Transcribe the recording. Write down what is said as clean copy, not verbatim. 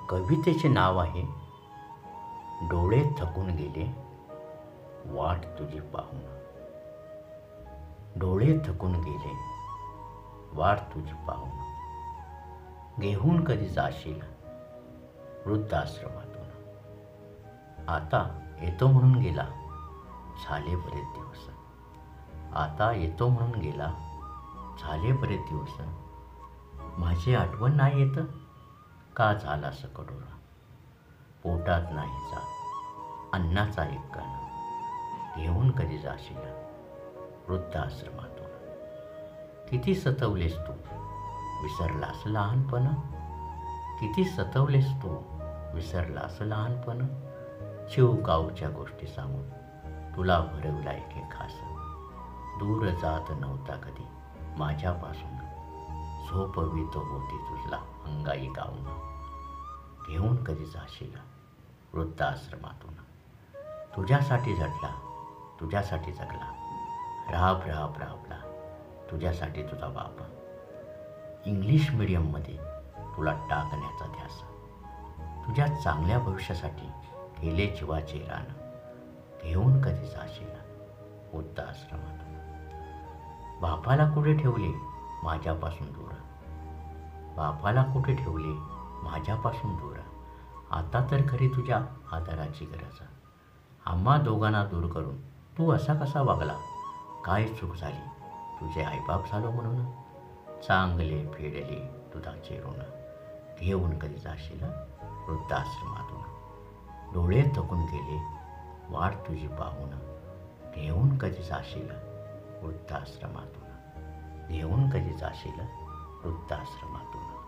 कवितेचे नाव आहे डोळे थकून गेले वाट तुझी पाहून. डोळे थकून गेले वाट तुझी पाहून. घेऊन कधी जाशील वृद्धाश्रमातून. आता येतो म्हणून गेला झाले बरेच दिवस. आता येतो म्हणून गेला झाले बरेच दिवस. माझी आठवण नाही येत का झाला सकडोरा. पोटात नाही जात अन्नाचा एक कण. घेऊन कधी जाशील वृद्धाश्रमातून. किती सतवलेस तू विसरलास लहानपण. किती सतवलेस तू विसरलास लहानपण. चिवकाऊच्या गोष्टी सांगून तुला भरवला एक खास. दूर जात नव्हता कधी माझ्यापासून. झोपवीत होती तुझला अंगाई गाऊन. घेऊन कधी जाशील वृद्धाश्रमातून. तुझ्यासाठी झटला तुझ्यासाठी जगला. राब राब राबला तुझ्यासाठी तुझा बाप. इंग्लिश मीडियममध्ये तुला टाकण्याचा ध्यास. तुझ्या चांगल्या भविष्यासाठी केले जीवाचे रान. घेऊन कधी जाशील वृद्धाश्रमातून. बापाला कुठे ठेवले माझ्यापासून दूर. बापाला कुठे ठेवले माझ्यापासून दूर. आता तर खरी तुझ्या आदराची गरज. आम्हा दोघांना दूर करून तू असा कसा वागला. काय चूक झाली तुझे आईबाप झालो म्हणून. चांगले फेडले दुधाचे ऋण. घेऊन कधी जाशील वृद्धाश्रमातून. डोळे थकून गेले वाट तुझी पाहून. घेऊन कधी जाशील वृद्धाश्रमातून. घेऊन कधी जाशील वृद्धाश्रमातून.